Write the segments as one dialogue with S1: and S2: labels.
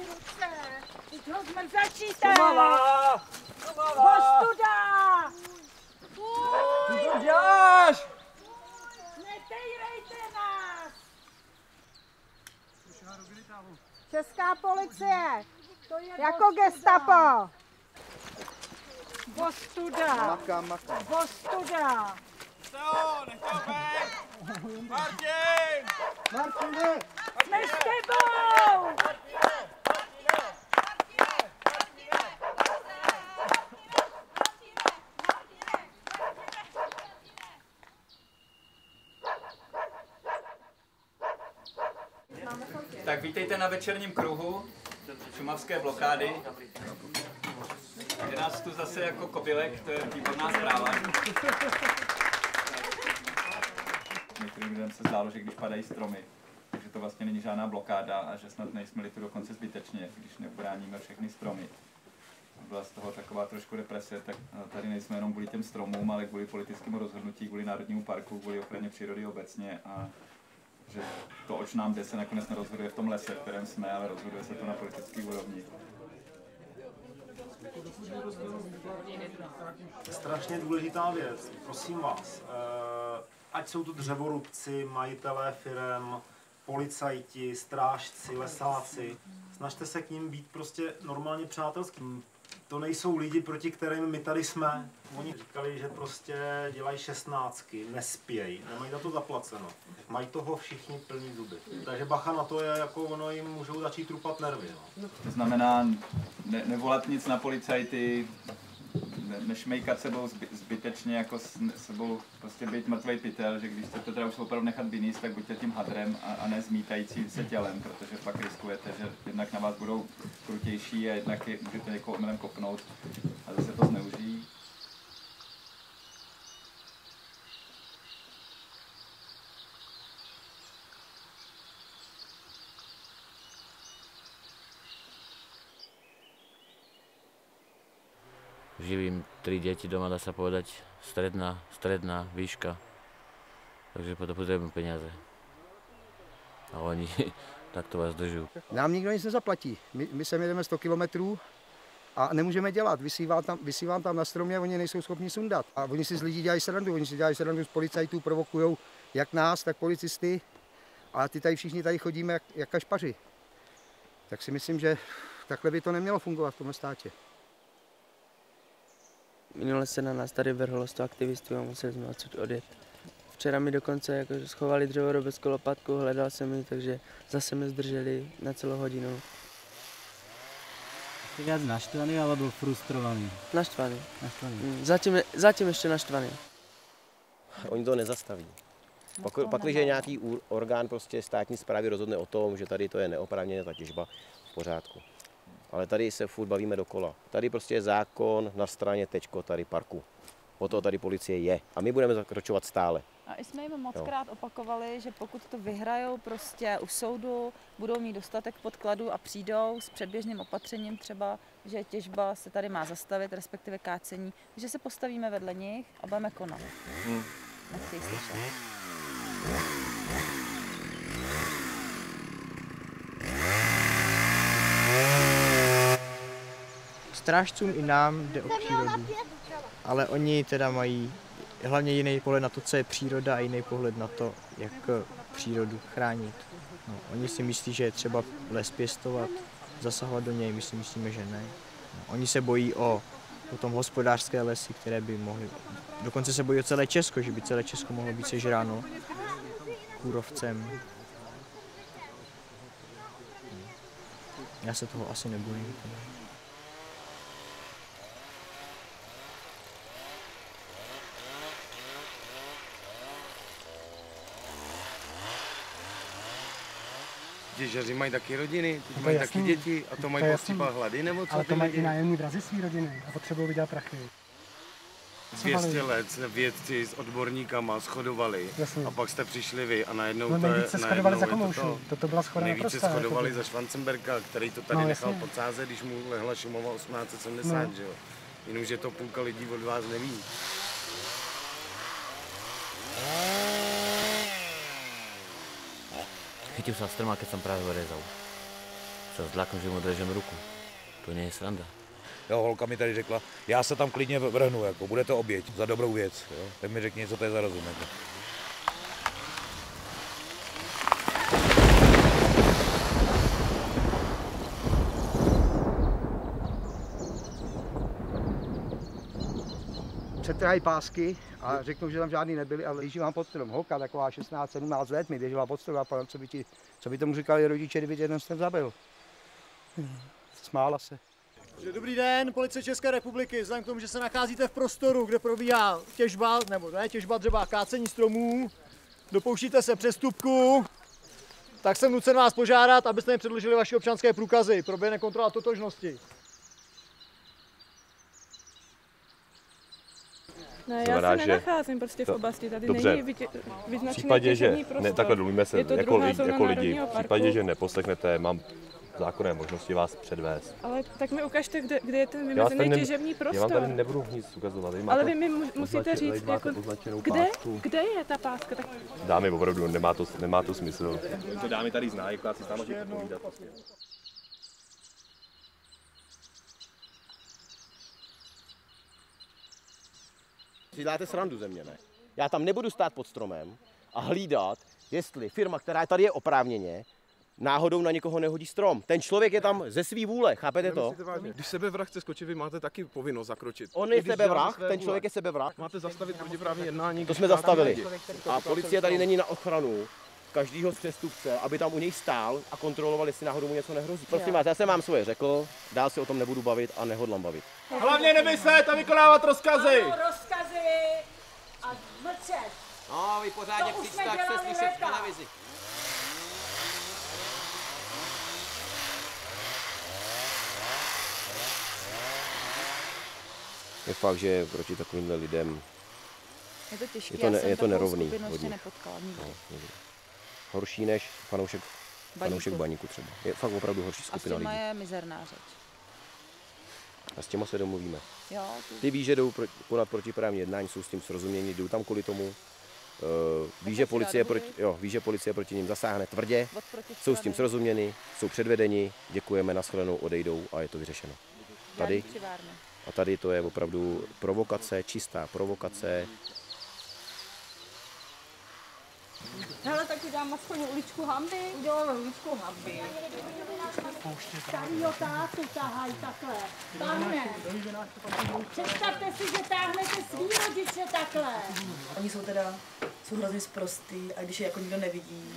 S1: ruce. Teď ho zmrzačíte.
S2: Pomalá.
S1: Ostuda.
S2: Co to děláš?
S1: Netejrejte nás. Česká policie. Jako gestapo. Ostuda. Ostuda.
S2: Co? Nechtěl být! Martin!
S3: Martine!
S1: Jsme s tebou.
S4: Tak vítejte na večerním kruhu šumavské blokády. Je nás tu zase jako kobylek, to je výborná zpráva. Některým lidem se zdálo, že když padají stromy, takže to vlastně není žádná blokáda a že snad nejsme-li tu dokonce zbytečně, když neubráníme všechny stromy. Byla z toho taková trošku represe, tak tady nejsme jenom kvůli těm stromům, ale kvůli politickému rozhodnutí, kvůli Národnímu parku, kvůli ochraně přírody obecně a že to, oč nám jde, se nakonec nerozhoduje v tom lese, v kterém jsme, ale rozhoduje se to na politické úrovni.
S5: Strašně důležitá věc, prosím vás, ať jsou to dřevorubci, majitelé firem, policajti, strážci, lesáci, snažte se k nim být prostě normálně přátelským. To nejsou lidi, proti kterým my tady jsme. Oni říkali, že prostě dělají 16, nespějí, nemají na to zaplaceno. Mají toho všichni plný zuby. Takže bacha na to je, jako ono jim můžou začít trupat nervy. No.
S4: To znamená nevolat nic na policajty, nešmejkat sebou zbytečně, jako sebou prostě být mrtvej pytel, že když chcete teda už opravdu nechat vyníst, tak buďte tím hadrem a ne zmítající se tělem, protože pak riskujete, že jednak na vás budou krutější a jednak můžete někoho omylem kopnout a zase to zneužijí.
S6: Živím 3 deti doma, dá sa povedať, stredná výška, takže potřebujeme peníze. A oni takto vás drží.
S3: Nám nikdo nic nezaplatí. My sem jedeme 100 kilometrů a nemůžeme dělat. Vysívám tam na stromě a oni nejsou schopni sundat. A oni si z lidí dělají srandu. Oni si dělají srandu z policajtů, provokujou jak nás, tak policisty. A ty tady všichni tady chodíme jak kašpaři. Tak si myslím, že takhle by to nemělo fungovat v tomhle státě.
S7: Minule se na nás tady vrhlo 100 aktivistů a museli jsme odsud odjet. Včera mi dokonce jako schovali dřevorubeckou lopatku, hledal jsem ji, takže zase mě zdrželi na celou hodinu.
S8: Jsi víc naštvaný alebo frustrovaný?
S7: Naštvaný. Zatím ještě naštvaný.
S9: Oni to nezastaví. Pakliže je nějaký orgán prostě státní správy rozhodne o tom, že tady to je neoprávněná ta těžba, v pořádku. Ale tady se furt bavíme dokola. Tady prostě je zákon na straně tečko tady parku. O to tady policie je. A my budeme zakročovat stále.
S10: A i jsme jim mockrát opakovali, že pokud to vyhrajou prostě u soudu, budou mít dostatek podkladů a přijdou s předběžným opatřením třeba, že těžba se tady má zastavit, respektive kácení, že se postavíme vedle nich a budeme konat. Nechtějí slyšet.
S11: Strážcům i nám jde o přírodu, ale oni teda mají hlavně jiný pohled na to, co je příroda a jiný pohled na to, jak přírodu chránit. No, oni si myslí, že je třeba les pěstovat, zasahovat do něj, my si myslíme, že ne. No, oni se bojí o potom hospodářské lesy, které by mohly, dokonce se bojí o celé Česko, že by celé Česko mohlo být sežráno kůrovcem. Já se toho asi nebojím.
S12: Těžaři mají taky rodiny, mají taky děti a to mají postřípal hlady nebo co?
S13: Ale to mají i nájemní drazy svý rodiny a potřebují vydělat prachy.
S12: 200 let vědci s odborníkama shodovali a pak jste přišli vy a najednou
S13: no, nejvíc se shodovali za Komoušu, toto byla schoda
S12: nejvíc se shodovali za Schwarzenberga, který to tady nechal podsázet, když mu lehla Šumava 1870, že jo. Jenomže to půlka lidí od vás neví.
S6: Chytil sa strma, keď som práve rezal. sa zláknu, že mu držím ruku. To nie je sranda.
S14: Jo, holka mi tady řekla, já se tam klidně vrhnu, jako, bude to oběť za dobrou věc. Jo? Tak mi řekni, co to je za rozum. Jako.
S3: Přetrhají pásky a řeknou, že tam žádný nebyli a běží vám pod strom. Holka taková 16-17 let mi běžela pod strom a pan, co by tomu říkali rodiče, kdyby tě ten strom zabil. Smála se.
S15: Dobrý den, Policie České republiky. Vzhledem k tomu, že se nacházíte v prostoru, kde probíhá těžba, nebo ne těžba, třeba kácení stromů, dopouštíte se přestupku, tak jsem nucen vás požádat, abyste mi předložili vaše občanské průkazy. Proběhne kontrola totožnosti.
S16: Ne, já se nenacházím prostě v oblasti, tady
S17: dobře.
S16: není vyznačený
S17: V případě, že
S16: těžební prostor.
S17: ne, takhle domluvíme se jako lidi, v případě, že neposlechnete, mám zákonné možnosti vás předvést.
S16: Ale tak mi ukažte, kde je ten vymezený těžební prostor.
S17: Já vám tady nebudu nic ukazovat.
S16: Ale vy mi musíte říct, jako, kde je ta páska. Tak...
S17: Dámy, opravdu, nemá to smysl. To dámy tady znají, akorát si s náma povídat.
S9: Si dáte srandu ze mě, ne? Já tam nebudu stát pod stromem a hlídat, jestli firma, která tady je oprávněně, náhodou na někoho nehodí strom. Ten člověk je tam ze svý vůle, chápete to?
S18: Když sebevrah chce skočit, vy máte taky povinnost zakročit.
S9: On je sebevrah, ten člověk je sebevrah.
S18: Máte zastavit protiprávní jednání.
S9: To jsme zastavili. A policie tady není na ochranu každého z přestupce, aby tam u něj stál a kontroloval, jestli náhodou mu něco nehrozí. Prosím vás, já jsem vám svoje řekl, dál si o tom nebudu bavit a nehodlám bavit.
S2: Hlavně nemyslet a vykonávat rozkazy!
S1: Ano, rozkazy a mlčet.
S9: No, vy pořádně křičte, tak se slyšet v televizi. Je fakt, že proti takovýmhle lidem
S10: je to těžké,
S9: je to nerovný.
S10: Hodně nepotkala nikdy.
S9: No, horší než fanoušek Baníku třeba. Je fakt opravdu horší skupina lidí.
S10: A s těma je mizerná řeč.
S9: A s těma se domluvíme.
S10: Jo,
S9: ty víš, že jdou konat protiprávní jednání, jsou s tím srozumění, jdou tam kvůli tomu. Ví, že policie proti nim zasáhne tvrdě, jsou s tím srozuměni, jsou předvedeni, děkujeme, nashledanou, odejdou a je to vyřešeno. Tady to je opravdu provokace, čistá provokace.
S1: Hele, tak udělám aspoň uličku hamby. Uděláme uličku hamby. Starýho tátu tahají takhle. Táhne. Představte si, že táhnete svý rodiče takhle.
S19: Oni jsou hrozně sprostý a když je jako nikdo nevidí,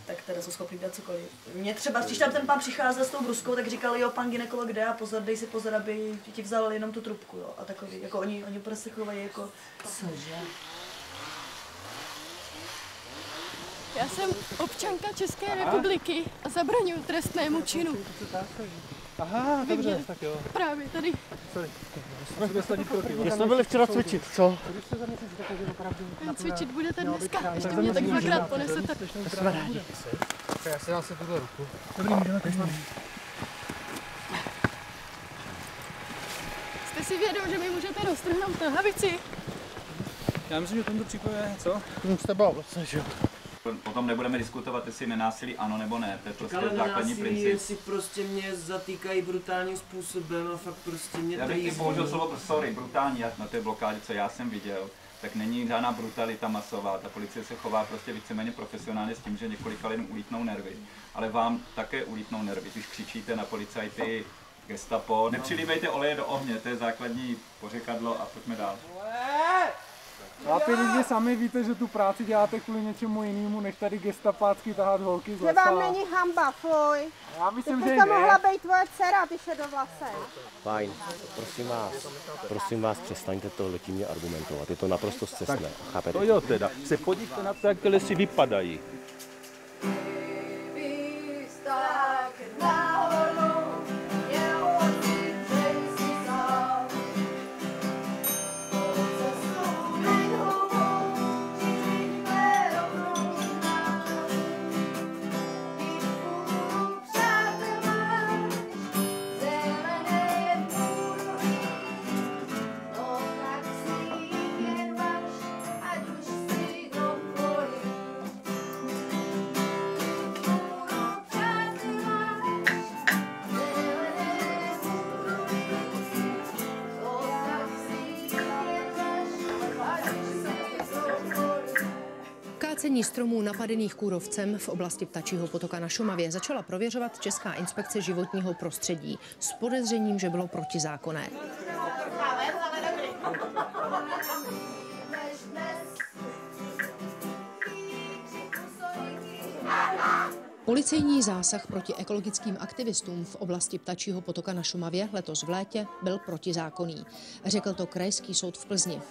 S19: tak teda jsou schopni dělat cokoliv. Mně třeba, když tam ten pán přicházel s tou bruskou, tak říkali, jo, pan gynekolog jde a pozor, dej si pozor, aby ti vzal jenom tu trubku, jo. A takový, jako oni prostě chovají jako... Cože?
S20: Já jsem občanka České republiky a zabraňuji trestnému činu.
S13: Aha, dobře, tak jo.
S20: Právě tady.
S15: Kde jsme byli včera cvičit, co?
S20: Cvičit budete dneska, ještě mě tak dvakrát ponesete.
S15: Jsme rádi. Já si dám si tuhle ruku.
S13: Dobrý, můžeme teď.
S20: Jste si vědom, že mi můžete roztrhnout nohavici?
S2: Já myslím, že v tomto případě, co?
S15: Jste bál, že jo?
S4: Potom nebudeme diskutovat, jestli nenásilí ano nebo ne, to je prostě základní princip.
S7: Jestli prostě mě zatýkají brutálním způsobem a fakt prostě mě
S4: Já bych ti použil slovo sorry, brutální, na té blokádě, co já jsem viděl, tak není žádná brutalita masová, ta policie se chová prostě víceméně profesionálně s tím, že několika lidem ulítnou nervy, ale vám také ulítnou nervy, když křičíte na policajty, gestapo, nepřilívejte oleje do ohně, to je základní pořekadlo a pojďme dál.
S13: Chlapi, lidi sami víte, že tu práci děláte kvůli něčemu jinému, než tady gestapácky tahat holky z
S1: Že
S13: lesa.
S1: vám není hamba, fuj.
S13: Já myslím,
S1: že
S13: že
S1: to mohla být tvoje dcera, ty šedovlasé.
S9: Fajn, prosím vás, přestaňte to tím mě argumentovat, je to naprosto scestné, chápete?
S17: To jo teda, se podívejte na to, jak ty lesy vypadají.
S21: kácení stromů napadených kůrovcem v oblasti Ptačího potoka na Šumavě začala prověřovat Česká inspekce životního prostředí s podezřením, že bylo protizákonné. Policejní zásah proti ekologickým aktivistům v oblasti Ptačího potoka na Šumavě letos v létě byl protizákonný. Řekl to Krajský soud v Plzni.